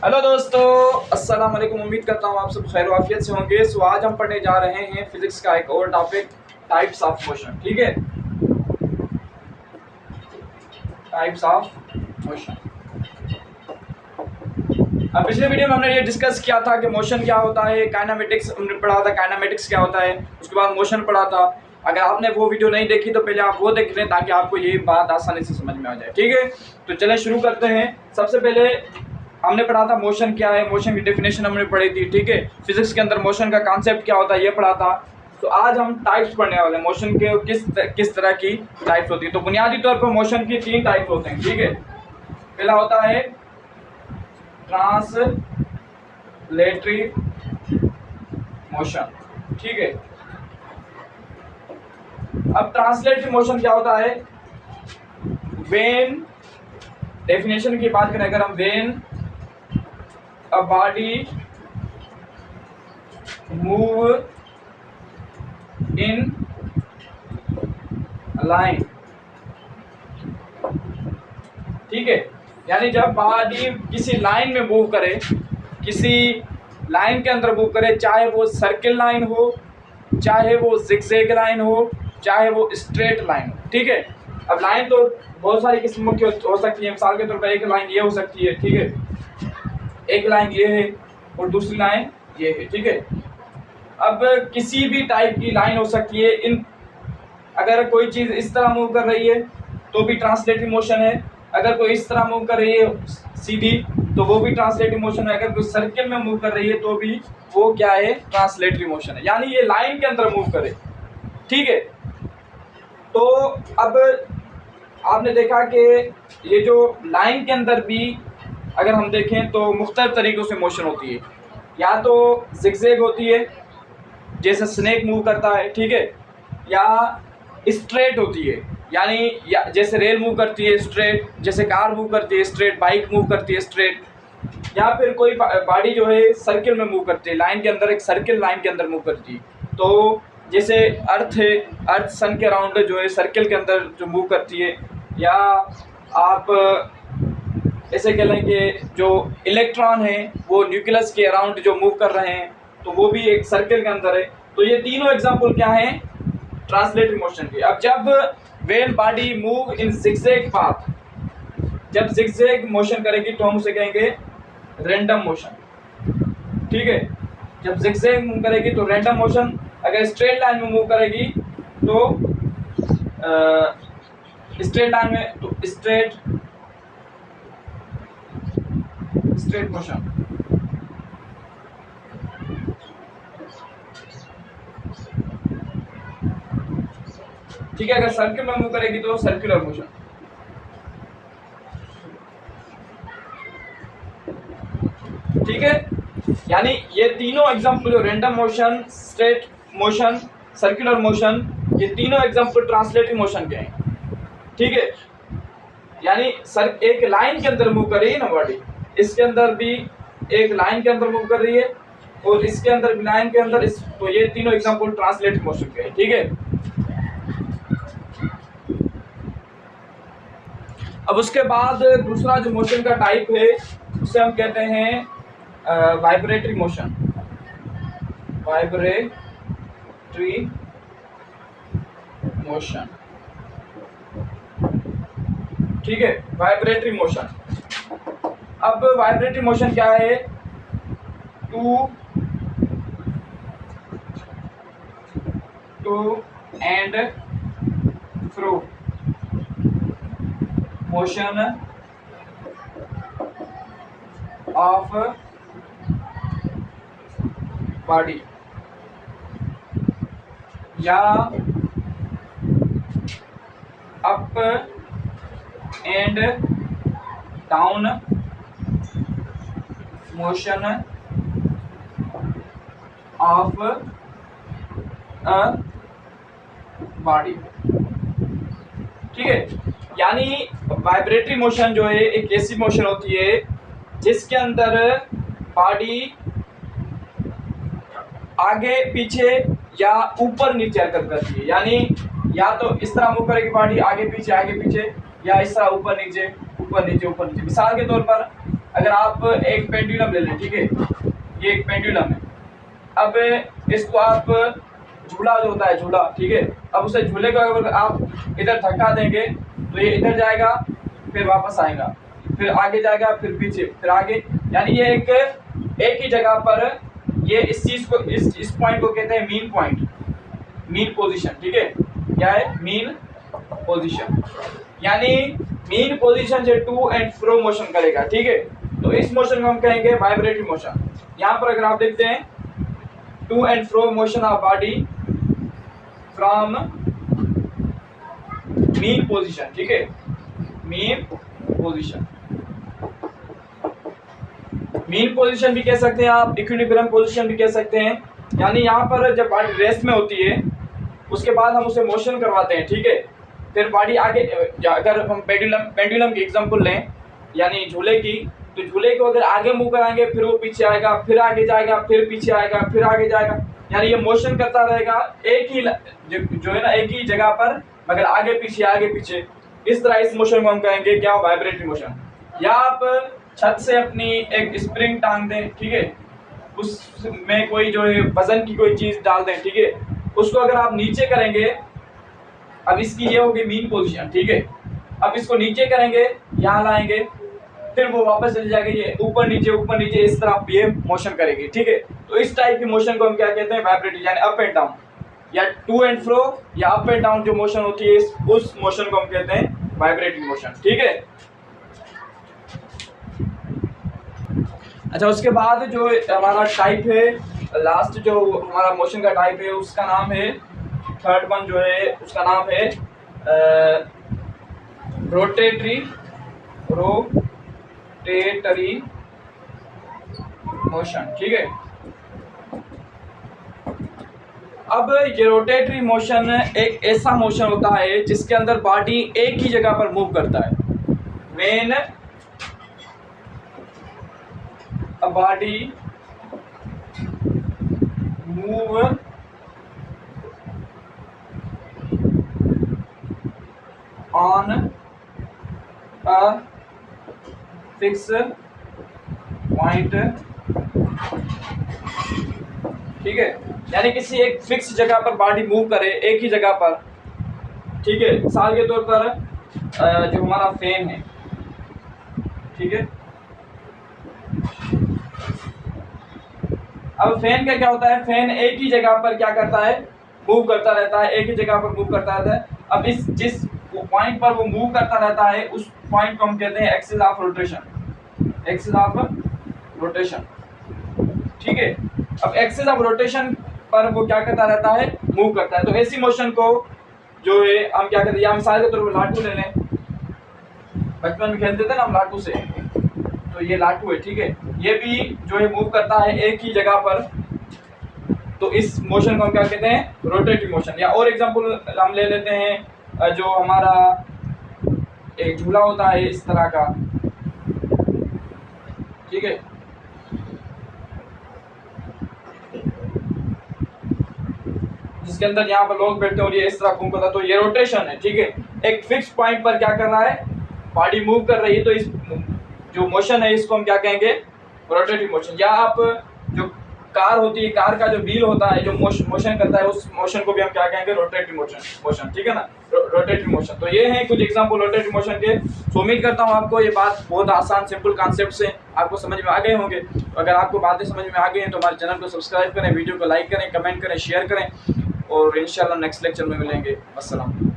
Hello दोस्तों, अस्सलाम वालेकुम। उम्मीद करता हूँ आप सब खैर वाफियत से होंगे। सो आज हम पढ़ने जा रहे हैं फिजिक्स का एक और टॉपिक, टाइप्स ऑफ मोशन। ठीक है, टाइप्स ऑफ मोशन। अब पिछले वीडियो में हमने ये डिस्कस किया था कि मोशन क्या होता है, काइनेमेटिक्स हमने पढ़ा था, काइनेमेटिक्स क्या होता है, उसके बाद मोशन पढ़ा था। अगर आपने वो वीडियो नहीं देखी तो पहले आप वो देख लें ताकि आपको ये बात आसानी से समझ में आ जाए। ठीक है, तो चलें शुरू करते हैं। सबसे पहले हमने पढ़ा था मोशन क्या है, मोशन की डेफिनेशन हमने पढ़ी थी। ठीक है, फिजिक्स के अंदर मोशन का कॉन्सेप्ट क्या होता है ये पढ़ा था। तो आज हम टाइप्स पढ़ने वाले हैं मोशन के, किस तरह की टाइप्स होती है। तो बुनियादी तौर पर मोशन की 3 टाइप होते हैं। ठीक है, पहला होता है ट्रांसलेटरी मोशन। ठीक है, अब ट्रांसलेटरी मोशन क्या होता है? व्हेन, डेफिनेशन की बात करें अगर हम, when a body move in a line। ठीक है, यानी जब बॉडी किसी लाइन में मूव करे, किसी लाइन के अंदर मूव करे, चाहे वो सर्किल लाइन हो, चाहे वो जिगजैग लाइन हो, चाहे वो स्ट्रेट लाइन हो। ठीक है, अब लाइन तो बहुत सारी किस्मों की हो सकती है। मिसाल के तौर पर एक लाइन ये हो सकती है। ठीक है, एक लाइन ये है और दूसरी लाइन ये है। ठीक है, अब किसी भी टाइप की लाइन हो सकती है। इन अगर कोई चीज़ इस तरह मूव कर रही है तो भी ट्रांसलेटरी मोशन है, अगर कोई इस तरह मूव कर रही है सीधी तो वो भी ट्रांसलेटरी मोशन है, अगर कोई सर्किल में मूव कर रही है तो भी वो क्या है, ट्रांसलेटरी मोशन है, यानी ये लाइन के अंदर मूव करे। ठीक है, तो अब आपने देखा कि ये जो लाइन के अंदर भी अगर हम देखें तो मुख्तलिफ तरीक़ों से मोशन होती है। या तो जिगजैग होती है जैसे स्नेक मूव करता है। ठीक है, या स्ट्रेट होती है, यानी या जैसे रेल मूव करती है स्ट्रेट, जैसे कार मूव करती है स्ट्रेट, बाइक मूव करती है स्ट्रेट। या फिर कोई बॉडी जो है सर्किल में मूव करती है, लाइन के अंदर, एक सर्किल लाइन के अंदर मूव करती है। तो जैसे अर्थ है, अर्थ सन के अराउंड जो है सर्किल के अंदर जो मूव करती है। या आप ऐसे कह लें कि जो इलेक्ट्रॉन है वो न्यूक्लियस के अराउंड जो मूव कर रहे हैं तो वो भी एक सर्किल के अंदर है। तो ये तीनों एग्जांपल क्या हैं, ट्रांसलेटरी मोशन के। अब जब when body move in zigzag path, जब जिगजैग मोशन करेगी तो हम उसे कहेंगे रैंडम मोशन। ठीक है, जब जिगजैग मूव करेगी तो रैंडम मोशन, अगर स्ट्रेट लाइन में मूव करेगी तो स्ट्रेट लाइन में तो स्ट्रेट मोशन। ठीक है, अगर सर्किल में मूव करेगी तो सर्कुलर मोशन। ठीक है, यानी ये तीनों example, random motion, straight motion, circular motion, ये तीनों एग्जांपल ट्रांसलेटरी मोशन के हैं। ठीक है, यानी सर एक लाइन के अंदर मूव कर रही है ना बॉडी, इसके अंदर भी एक लाइन के अंदर मूव कर रही है और इसके अंदर भी लाइन के अंदर, इस तो ये तीनों एग्जांपल ट्रांसलेटरी मोशन के हैं। ठीक है, अब उसके बाद दूसरा जो मोशन का टाइप है उसे हम कहते हैं वाइब्रेटरी मोशन। Vibratory motion. ठीक है, वाइब्रेटरी मोशन। अब वाइब्रेटरी मोशन क्या है? To and fro motion of body, या up and down motion of a body. ठीक है, यानी वाइब्रेटरी मोशन जो है एक ऐसी मोशन होती है जिसके अंदर बॉडी आगे पीछे या ऊपर नीचे हरकत करती है, यानी या तो इस तरह मूव करेगी बॉडी, आगे पीछे, या इस तरह ऊपर नीचे, ऊपर नीचे, ऊपर नीचे। मिसाल के तौर पर अगर आप एक पेंडुलम ले लें, ठीक है, ये एक पेंडुलम है। अब इसको आप झूला जो होता है झूला, ठीक है, अब उसे झूले को अगर आप इधर धक्का देंगे तो ये इधर जाएगा, फिर वापस आएगा, फिर आगे जाएगा, फिर पीछे, फिर आगे। यानी ये एक ही जगह पर ये इस चीज को इस पॉइंट को कहते हैं मीन पॉइंट, मीन पोजीशन, ठीक है। क्या है? Mean position. यानी मीन पोजीशन से टू एंड फ्रो मोशन करेगा, ठीक है। तो इस मोशन को हम कहेंगे वाइब्रेटरी मोशन। यहाँ पर अगर आप देखते हैं to and fro motion of body from mean position, ठीक है, मीन पोजीशन। मीन पोजीशन भी कह सकते हैं आप, इक्विलिब्रियम पोजीशन भी कह सकते हैं। यानी यहाँ पर जब बॉडी रेस्ट में होती है उसके बाद हम उसे मोशन करवाते हैं, ठीक है। फिर बॉडी आगे, अगर हम पेंडुलम की एग्जांपल लें, यानी झूले की, तो झूले को अगर आगे मूव कराएंगे फिर वो पीछे आएगा, फिर आगे जाएगा, फिर पीछे आएगा, फिर आगे जाएगा। यानी ये मोशन करता रहेगा एक ही जो है ना, एक ही जगह पर, मगर आगे पीछे। इस तरह इस मोशन को हम कहेंगे क्या? Vibratory motion. या आप छत से अपनी एक स्प्रिंग टांग दें, ठीक है, उसमें कोई जो है वजन की कोई चीज डाल दें, ठीक है, उसको अगर आप नीचे करेंगे, अब इसकी ये होगी मीन पोजीशन, ठीक है। अब इसको नीचे करेंगे, यहाँ लाएंगे, फिर वो वापस चले जाएगा, ये ऊपर नीचे इस तरह ये मोशन करेगी, ठीक है। तो इस टाइप की मोशन को हम क्या कहते हैं? वाइब्रेटरी, यानी अप एंड डाउन, या टू एंड फ्रो या अप एंड डाउन जो मोशन होती है उस मोशन को हम कहते हैं वाइब्रेटरी मोशन, ठीक है। अच्छा, उसके बाद जो हमारा टाइप है, लास्ट जो हमारा मोशन का टाइप है उसका नाम है, थर्ड वन जो है उसका नाम है रोटेटरी मोशन, ठीक है। अब ये रोटेटरी मोशन एक ऐसा मोशन होता है जिसके अंदर बॉडी एक ही जगह पर मूव करता है। When a body move on a fixed point, ठीक है। यानी किसी एक फिक्स जगह पर बॉडी मूव करे, एक ही जगह पर, ठीक है। मिसाल के तौर पर जो हमारा फैन है, ठीक है। अब फैन का क्या होता है? फैन एक ही जगह पर क्या करता है? मूव करता रहता है, एक ही जगह पर मूव करता रहता है। अब जिस पॉइंट पर वो मूव करता रहता है उस पॉइंट को हम कहते हैं एक्सिस ऑफ रोटेशन, ठीक है। अब एक्सिस ऑफ रोटेशन पर वो क्या करता रहता है? मूव करता है। तो ऐसी मोशन को जो है हम क्या कहते हैं? या मिसाल के तौर पर लाटू ले लें, बचपन में खेलते थे ना हम लाटू से, तो ये लाटू है, ठीक है। ये भी जो है मूव करता है एक ही जगह पर, तो इस मोशन को हम क्या कहते हैं? Rotative motion. या और एग्जांपल हम ले लेते हैं, जो हमारा एक झूला होता है इस तरह का, ठीक है, जिसके अंदर यहाँ पर लोग बैठते हैं और ये इस तरह घूमता है, तो ये रोटेशन है, ठीक है। एक फिक्स पॉइंट पर क्या कर रहा है? बॉडी मूव कर रही है, तो इस जो मोशन है इसको हम क्या कहेंगे? Rotative motion. या आप जो कार होती है, कार का जो व्हील होता है जो मोशन करता है, उस मोशन को भी हम क्या कहेंगे? रोटेटिव मोशन, ठीक है ना, रोटेटिव मोशन। तो ये हैं कुछ एग्जांपल रोटेटिव मोशन के। तो उम्मीद करता हूँ आपको ये बात बहुत आसान सिंपल कॉन्सेप्ट से आपको समझ में आ गए होंगे। तो अगर आपको बातें समझ में आ गई हैं तो हमारे चैनल को सब्सक्राइब करें, वीडियो को लाइक करें, कमेंट करें, शेयर करें, और इंशाल्लाह नेक्स्ट लेक्चर में मिलेंगे। अस्सलाम।